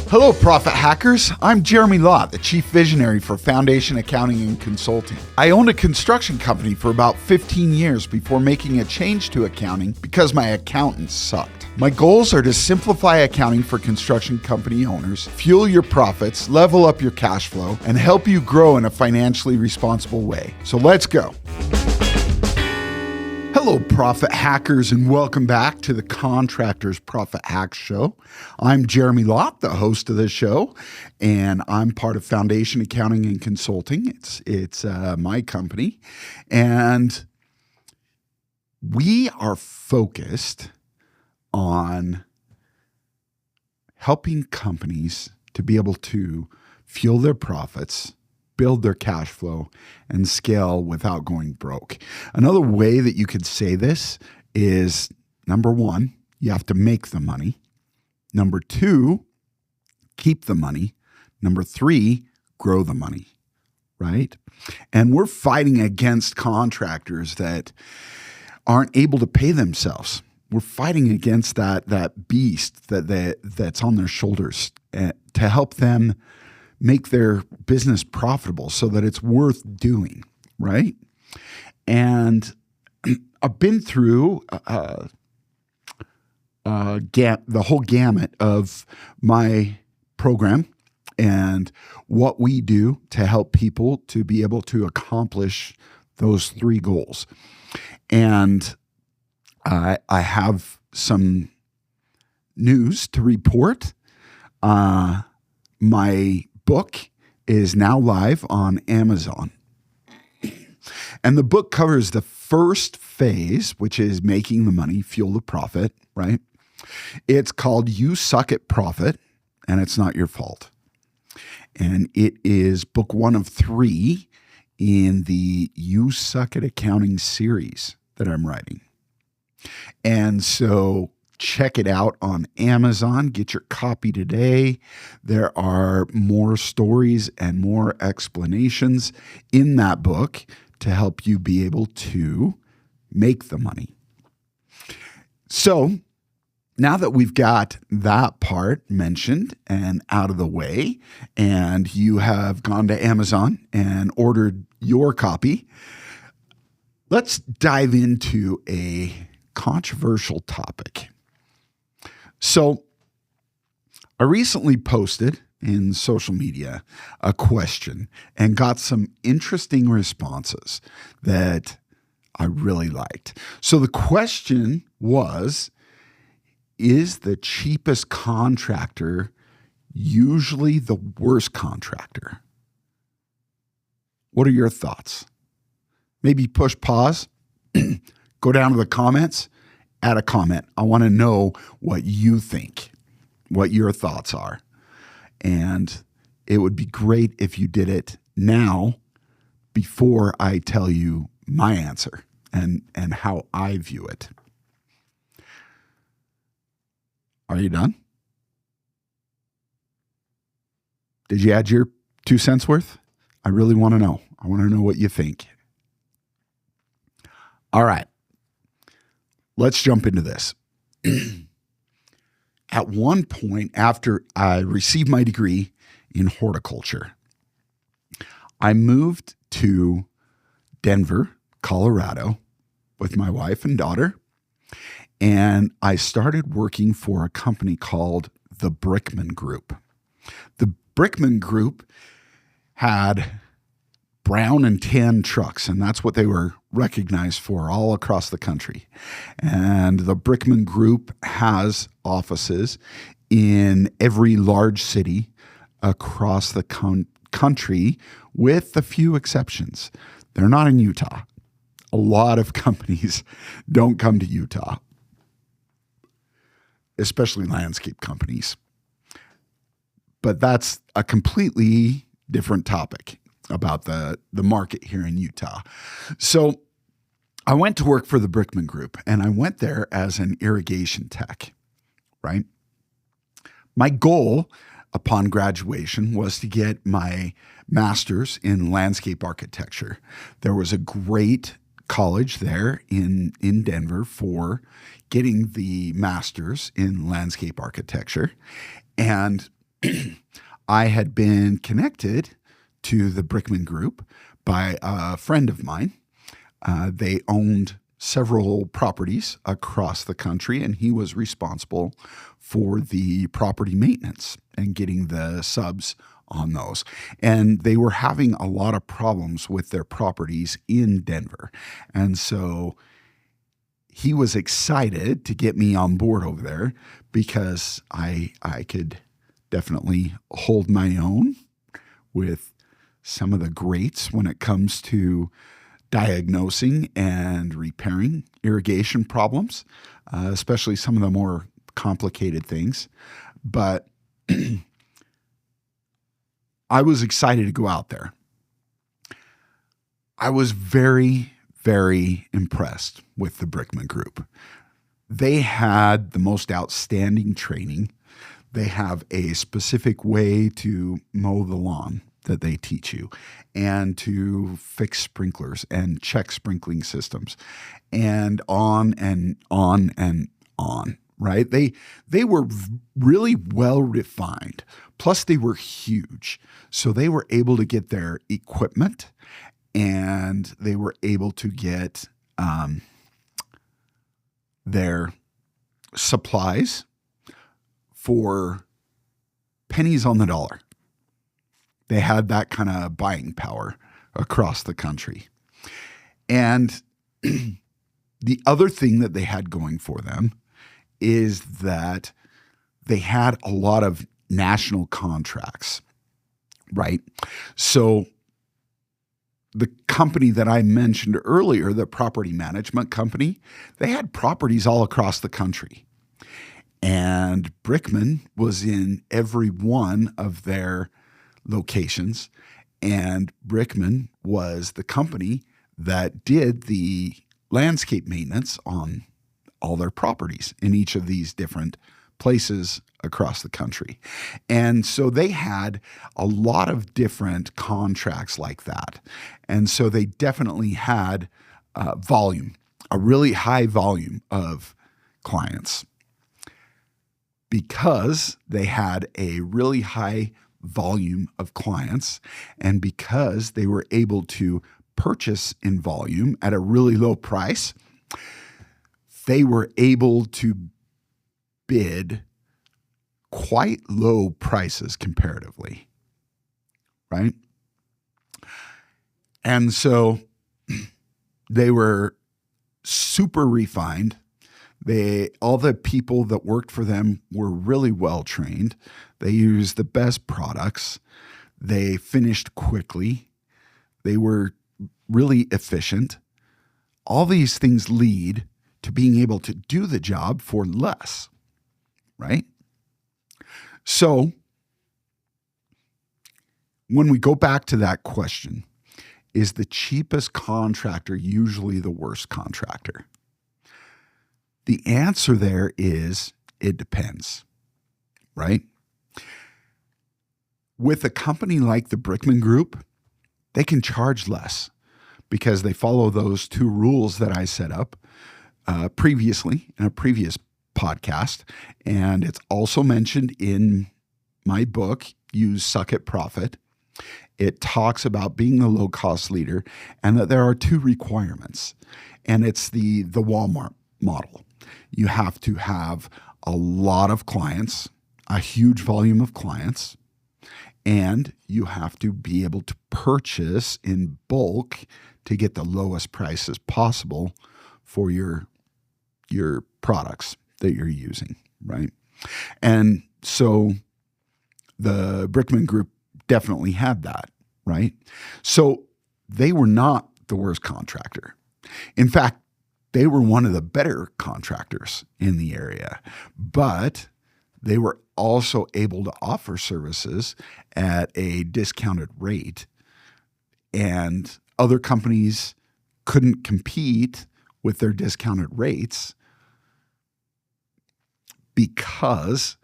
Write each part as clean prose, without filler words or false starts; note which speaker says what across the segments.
Speaker 1: Hello, Profit Hackers. I'm Jeremy Lott, the Chief Visionary for Foundation Accounting and Consulting. I owned a construction company for about 15 years before making a change to accounting because my accountants sucked. My goals are to simplify accounting for construction company owners, fuel your profits, level up your cash flow, and help you grow in a financially responsible way. So let's go. Hello, Profit Hackers, and welcome back to the Contractors Profit Hack Show. I'm Jeremy Lott, the host of this show, and I'm part of Foundation Accounting and Consulting. It's my company, and we are focused on helping companies to be able to fuel their profits, build their cash flow, and scale without going broke. Another way that you could say this is, number one, you have to make the money. Number two, keep the money. Number three, grow the money, right? And we're fighting against contractors that aren't able to pay themselves. We're fighting against that beast that's on their shoulders to help them make their business profitable so that it's worth doing, right? And I've been through the whole gamut of my program and what we do to help people to be able to accomplish those three goals. And I have some news to report. My book is now live on Amazon. And the book covers the first phase, which is making the money, fuel the profit, right? It's called You Suck at Profit, and it's not your fault. And it is book 1 of 3 in the You Suck at Accounting series that I'm writing. And so check it out on Amazon. Get your copy today. There are more stories and more explanations in that book to help you be able to make the money. So now that we've got that part mentioned and out of the way, and you have gone to Amazon and ordered your copy, let's dive into a controversial topic. So I recently posted in social media a question and got some interesting responses that I really liked. So the question was, is the cheapest contractor usually the worst contractor? What are your thoughts? Maybe push pause, go down to the comments, add a comment. I want to know what you think, what your thoughts are. And it would be great if you did it now before I tell you my answer and how I view it. Are you done? Did you add your 2 cents worth? I really want to know. I want to know what you think. All right. Let's jump into this. At one point, after I received my degree in horticulture, I moved to Denver, Colorado, with my wife and daughter, and I started working for a company called the Brickman Group. The Brickman Group had brown and tan trucks, and that's what they were recognized for all across the country. And the Brickman Group has offices in every large city across the country, with a few exceptions. They're not in Utah. A lot of companies don't come to Utah, especially landscape companies. But that's a completely different topic about the market here in Utah. So I went to work for the Brickman Group, and I went there as an irrigation tech, right? My goal upon graduation was to get my master's in landscape architecture. There was a great college there in Denver for getting the master's in landscape architecture. And I had been connected to the Brickman group by a friend of mine. They owned several properties across the country, and he was responsible for the property maintenance and getting the subs on those. And they were having a lot of problems with their properties in Denver. And so he was excited to get me on board over there because I could definitely hold my own with some of the greats when it comes to diagnosing and repairing irrigation problems, especially some of the more complicated things. But I was excited to go out there. I was very, very impressed with the Brickman group. They had the most outstanding training. They have a specific way to mow the lawn that they teach you, and to fix sprinklers and check sprinkling systems, and on and on and on, right? They were really well refined. Plus they were huge. So they were able to get their equipment, and they were able to get their supplies for pennies on the dollar. They had that kind of buying power across the country. And the other thing that they had going for them is that they had a lot of national contracts, right? So the company that I mentioned earlier, the property management company, they had properties all across the country. And Brickman was in every one of their locations, and Brickman was the company that did the landscape maintenance on all their properties in each of these different places across the country. And so they had a lot of different contracts like that. And so they definitely had volume, a really high volume of clients, because they had a really high volume of clients, and because they were able to purchase in volume at a really low price, they were able to bid quite low prices comparatively, right? And so they were super refined. All the people that worked for them were really well trained. They used the best products. They finished quickly. They were really efficient. All these things lead to being able to do the job for less, right? So when we go back to that question, is the cheapest contractor usually the worst contractor? The answer there is it depends, right? With a company like the Brickman Group, they can charge less because they follow those two rules that I set up previously in a previous podcast. And it's also mentioned in my book, Use Suck at Profit. It talks about being the low-cost leader and that there are two requirements. And it's the Walmart model. You have to have a lot of clients, a huge volume of clients, and you have to be able to purchase in bulk to get the lowest prices possible for your products that you're using, right? And so the Brickman Group definitely had that, right? So they were not the worst contractor. In fact, they were one of the better contractors in the area, but they were also able to offer services at a discounted rate, and other companies couldn't compete with their discounted rates because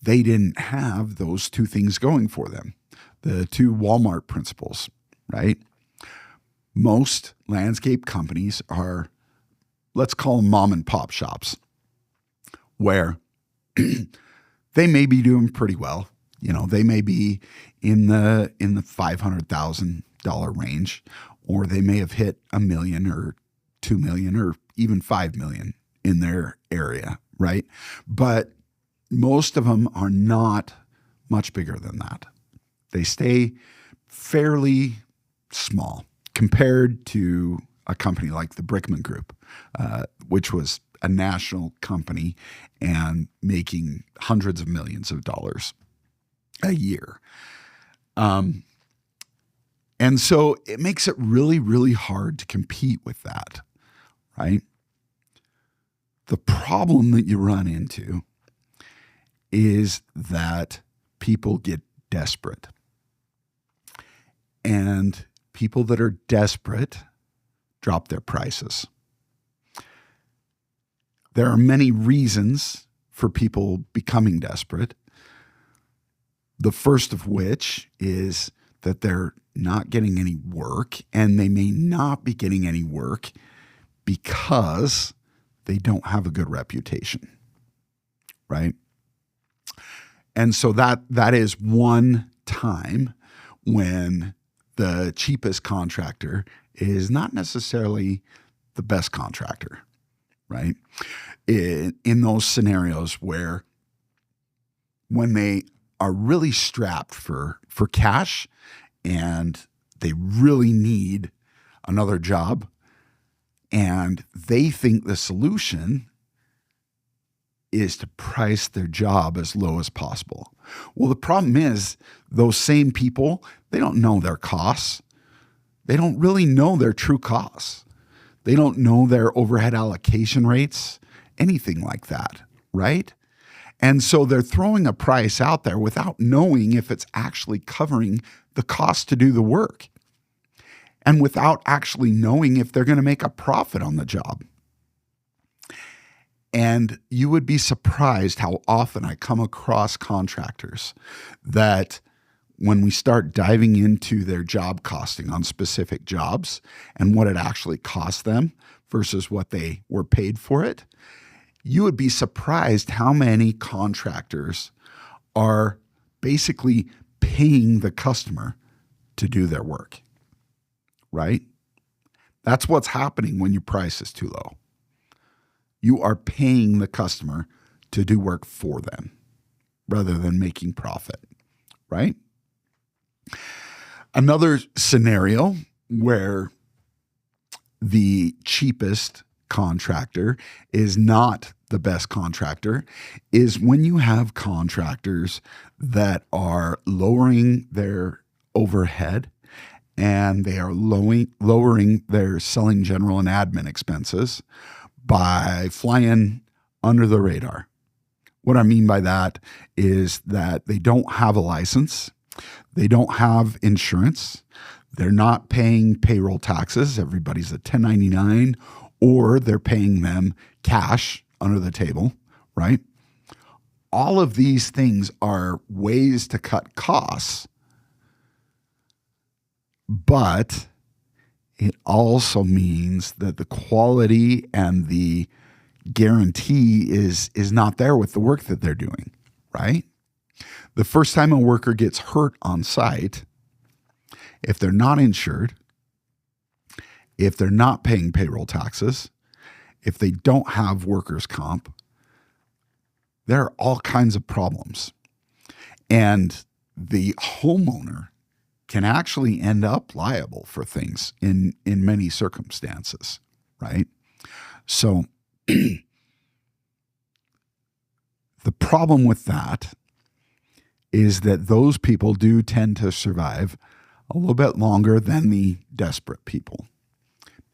Speaker 1: they didn't have those two things going for them, the two Walmart principles, right? Most landscape companies are, let's call them mom and pop shops, where they may be doing pretty well. They may be in the $500,000 range, or they may have hit $1 million or $2 million or even $5 million in their area, right? But most of them are not much bigger than that. They stay fairly small compared to a company like the Brickman Group, which was a national company and making hundreds of millions of dollars a year. And so it makes it really, really hard to compete with that, right? The problem that you run into is that people get desperate. And people that are desperate drop their prices. There are many reasons for people becoming desperate. The first of which is that they're not getting any work, and they may not be getting any work because they don't have a good reputation, right? And so that is one time when the cheapest contractor is not necessarily the best contractor, right? In those scenarios where when they are really strapped for cash and they really need another job, and they think the solution is to price their job as low as possible. Well, the problem is those same people, they don't know their costs. They don't really know their true costs. They don't know their overhead allocation rates, anything like that, right? And so they're throwing a price out there without knowing if it's actually covering the cost to do the work, and without actually knowing if they're going to make a profit on the job. And you would be surprised how often I come across contractors that when we start diving into their job costing on specific jobs and what it actually cost them versus what they were paid for it, you would be surprised how many contractors are basically paying the customer to do their work, right? That's what's happening when your price is too low. You are paying the customer to do work for them rather than making profit, right? Another scenario where the cheapest contractor is not the best contractor is when you have contractors that are lowering their overhead and they are lowering their selling, general, and admin expenses by flying under the radar. What I mean by that is that they don't have a license, they don't have insurance, they're not paying payroll taxes, everybody's a 1099, or they're paying them cash under the table, right? All of these things are ways to cut costs, but it also means that the quality and the guarantee is not there with the work that they're doing, right? The first time a worker gets hurt on site, if they're not insured, if they're not paying payroll taxes, if they don't have workers' comp, there are all kinds of problems. And the homeowner can actually end up liable for things in many circumstances, right? So the problem with that is that those people do tend to survive a little bit longer than the desperate people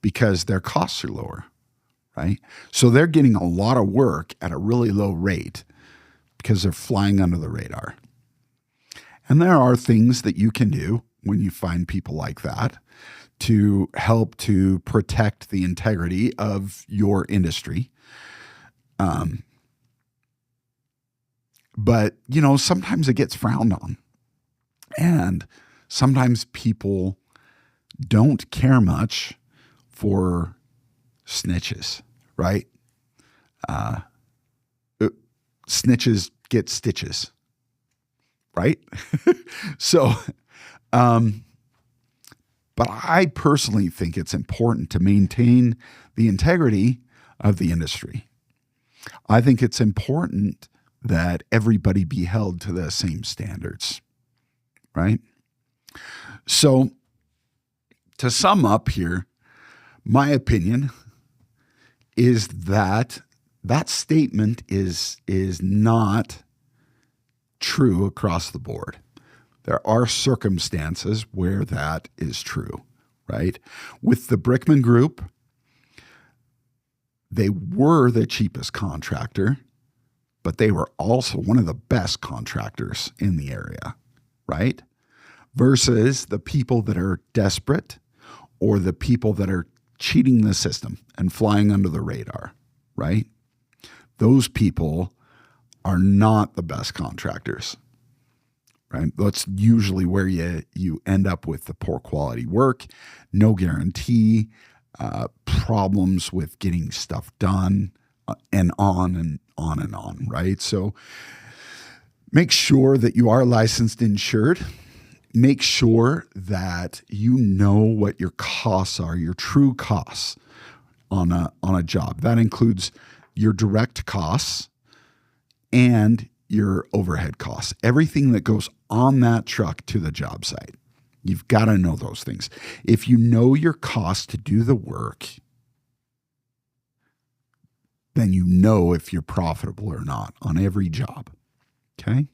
Speaker 1: because their costs are lower, right? So they're getting a lot of work at a really low rate because they're flying under the radar. And there are things that you can do when you find people like that to help to protect the integrity of your industry. But, sometimes it gets frowned on. And sometimes people don't care much for snitches, right? Snitches get stitches, right? So, but I personally think it's important to maintain the integrity of the industry. I think it's important that everybody be held to the same standards, right? So, to sum up here, my opinion is that that statement is not true across the board. There are circumstances where that is true, right? With the Brickman Group, they were the cheapest contractor, but they were also one of the best contractors in the area, right? Versus the people that are desperate or the people that are cheating the system and flying under the radar, right? Those people are not the best contractors, right? That's usually where you end up with the poor quality work, no guarantee, problems with getting stuff done, and on and on and on, right? So make sure that you are licensed, insured. Make sure that you know what your costs are, your true costs on a job. That includes your direct costs and your overhead costs, everything that goes on that truck to the job site. You've got to know those things. If you know your cost to do the work, then you know if you're profitable or not on every job. Okay?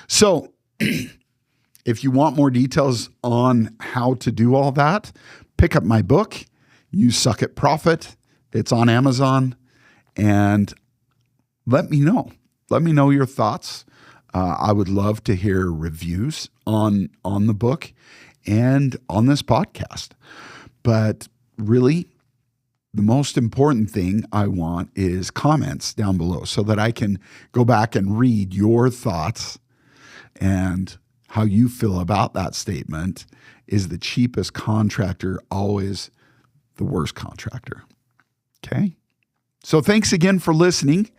Speaker 1: So if you want more details on how to do all that, pick up my book, You Suck at Profit. It's on Amazon. And let me know. Let me know your thoughts. I would love to hear reviews on the book and on this podcast. But really, the most important thing I want is comments down below so that I can go back and read your thoughts and how you feel about that statement. Is the cheapest contractor always the worst contractor? Okay. So thanks again for listening,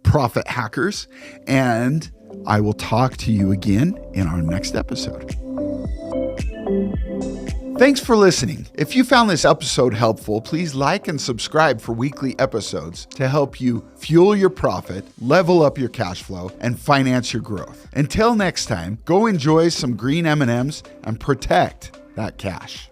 Speaker 1: Profit Hackers, and I will talk to you again in our next episode. Thanks for listening. If you found this episode helpful, please like and subscribe for weekly episodes to help you fuel your profit, level up your cash flow, and finance your growth. Until next time, go enjoy some green M&Ms and protect that cash.